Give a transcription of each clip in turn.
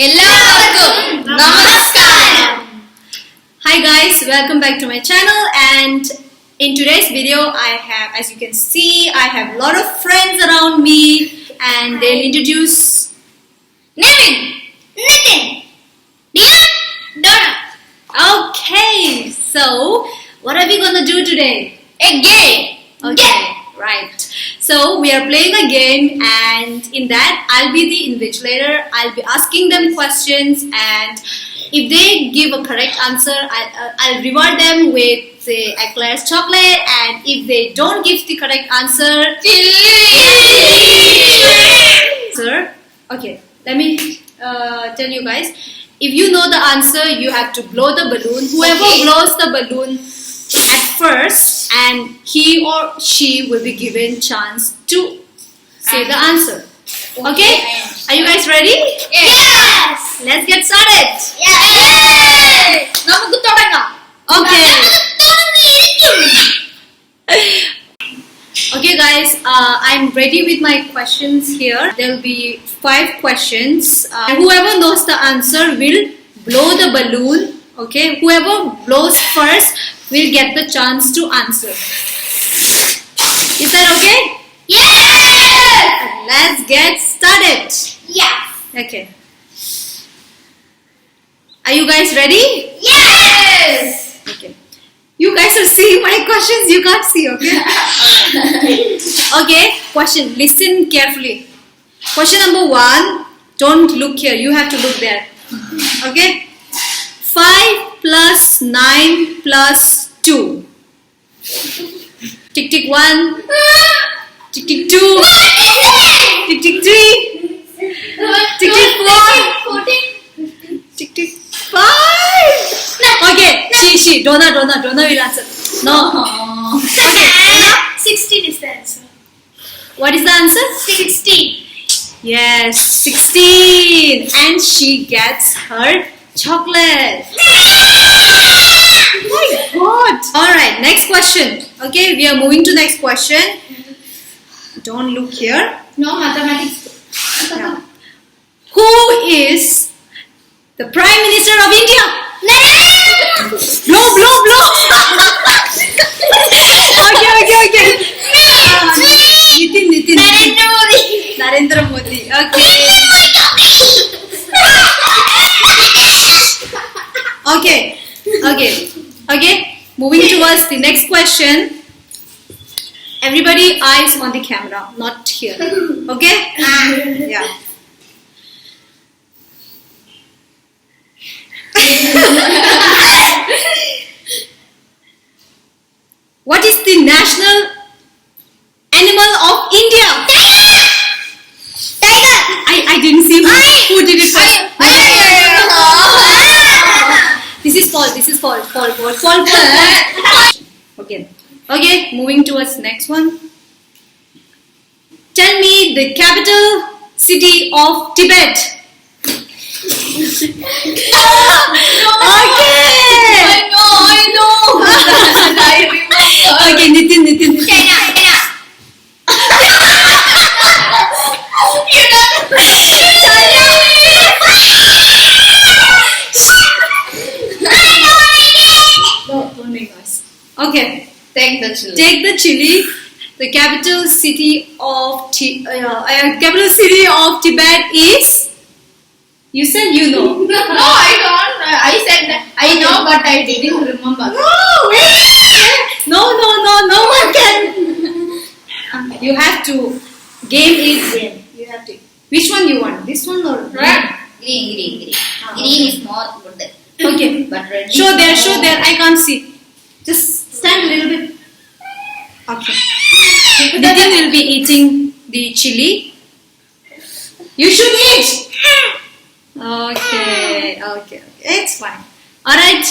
എല്ലാവർക്കും നമസ്കാരം. Hi guys, welcome back to my channel, and in today's video I have, as you can see, I have a lot of friends around me and they'll introduce Nevin, Nitin, Dion, Donna. Okay, so what are we gonna do today? A game. Okay, right. So we are playing a game, and in that I'll be the invigilator. I'll be asking them questions, and if they give a correct answer, I'll reward them with the eclairs chocolate. And if they don't give the correct answer, sir. Okay, let me tell you guys. If you know the answer, you have to blow the balloon. Whoever blows the balloon at first, and he or she will be given chance to say the answer. Okay? Are you guys ready? Yes. Let's get started. Yes. നമുക്ക് തുടങ്ങാം. Okay. Okay guys, I'm ready with my questions here. There will be 5 questions. Whoever knows the answer will blow the balloon. Okay, whoever blows first will get the chance to answer. Is that okay? Yes. Let's get started. Yes. Okay. Are you guys ready? Yes. Okay. You guys are seeing my questions. You can't see, okay? Okay, question. Listen carefully. Question number 1. Don't look here. You have to look there. Okay? 5 plus 9 plus 2. Tick tick 1. Tick tick 2. Tick tick 3. Tick tick 4. Tick tick 5. Okay, she. Donna will answer. No. Okay, Anna. 16 is the answer. What is the answer? 16. Yes, 16. And she gets her chocolate. Oh my god. Alright, next question. Okay, we are moving to next question. Don't look here. No mathematics. Yeah. Who is the Prime Minister of India? Blow. Okay. Nitin. Narendra Modi. Okay. Moving towards the next question. Everybody eyes on the camera, not here. Okay? Yeah. What is the national animal of India? Tiger. I didn't see who did it first. This is false. Okay, moving towards next one. Tell me the capital city of Tibet. Okay. I know. Okay, Nitin. China. Don't make noise. Okay. Take the chili. Take the chili. The capital city of Tibet is. You said you know. No, I don't. I said that. I know, but I didn't remember. No one can. You have to game it. You have to. Which one you want? This one or Red. Green. Green is more good. Okay. But red. Show there. I can't see. Just stand a little bit. Okay. Nitin will be eating the chili. You should eat. Okay. It's fine. Alright.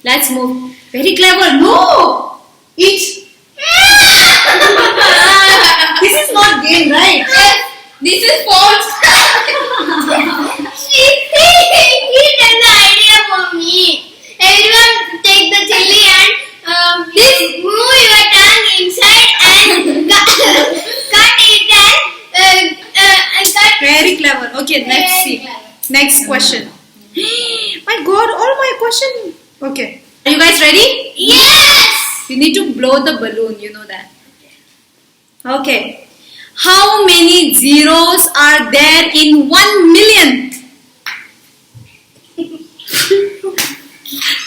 Let's move. Very clever. No! Eat. This is not game, right? This is false. He has the idea for me. Everyone take the chili and this move your tongue inside and cut it and cut. Very clever. Okay, let's see. Next question. My God, all my question. Okay. Are you guys ready? Yes! You need to blow the balloon, you know that. Okay. How many zeros are there in 1 million?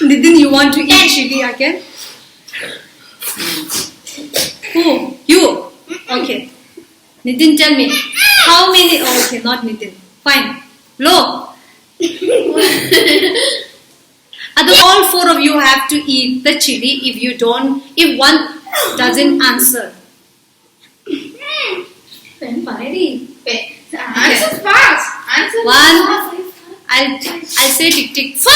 Nitin, you want to eat chili again? Who? You? Okay. Nitin, tell me. How many? Oh, okay, not Nitin. Fine. Blow. All 4 of you have to eat the chili if one doesn't answer. Answer fast. Answer One. fast. I'll say tick tick. 5.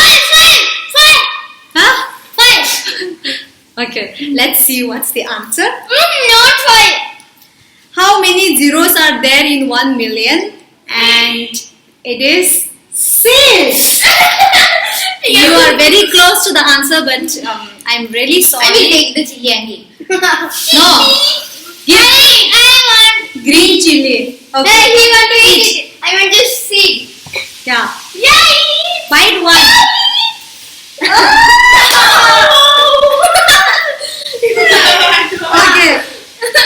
Huh? 5. Okay. Let's see what's the answer. Not 5. How many zeros are there in 1 million? And it is 6. You are very close to the answer, but I'm really sorry. I will take the chili and eat. No. I want. Green chili. Okay. He want to eat it. I want to see. Yeah. Yay! Bite one. Okay.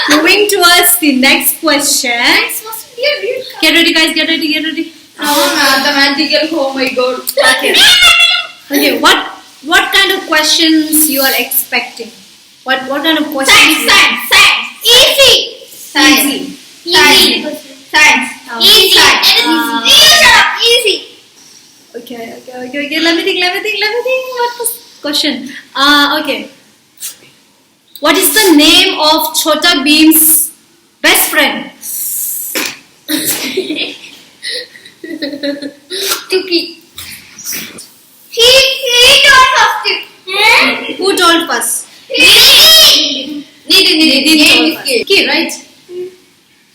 Moving towards the next question. Get ready, guys. Get ready. Get ready. Mathematical. Oh my God. Okay. Okay. What kind of questions you are expecting? What kind of questions? Science. Easy. Easy. Science. Oh. Easy. Easy. Okay. Let me think. What was question? Okay. What is the name of Chhota Bheem's best friend? Tuki. He told first. Who told first? Nidin told first. Chutki, right?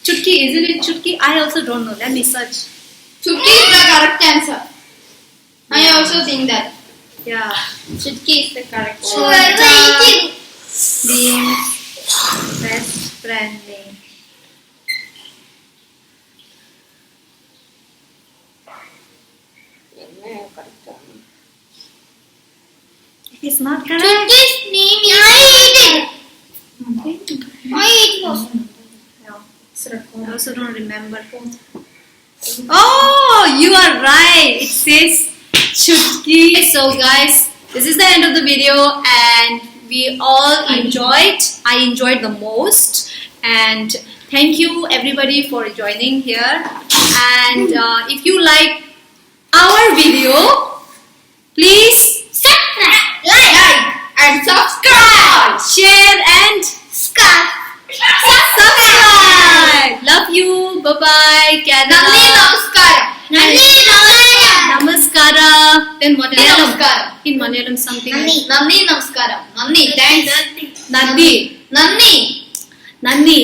Chutki, isn't it Chutki? I also don't know. Let me search. Chutki is the correct answer. I also think that. Yeah. Chutki is the correct answer. Chhota Bheem's best friend name. It's not correct. Chutki's name is. I eat first. No. I also don't remember. Oh, you are right. It says Chutki. So guys, this is the end of the video, and we all enjoyed. I enjoyed the most, and thank you everybody for joining here. And if you like our video, please Like and subscribe. share and subscribe. Love you. Bye bye. Nandi namaskaram. Namaskara. Then Malayalam. Namaskaram. In Malayalam something. Nandi namaskaram. Nandi. Thanks. Nandi. Nandi.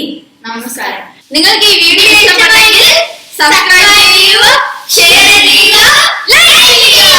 നമസ്കാരം. നിങ്ങൾക്ക് ഈ video ഇഷ്ടപ്പെട്ടെങ്കിൽ subscribe ചെയ്യുക, share ചെയ്യുക, like ചെയ്യുക.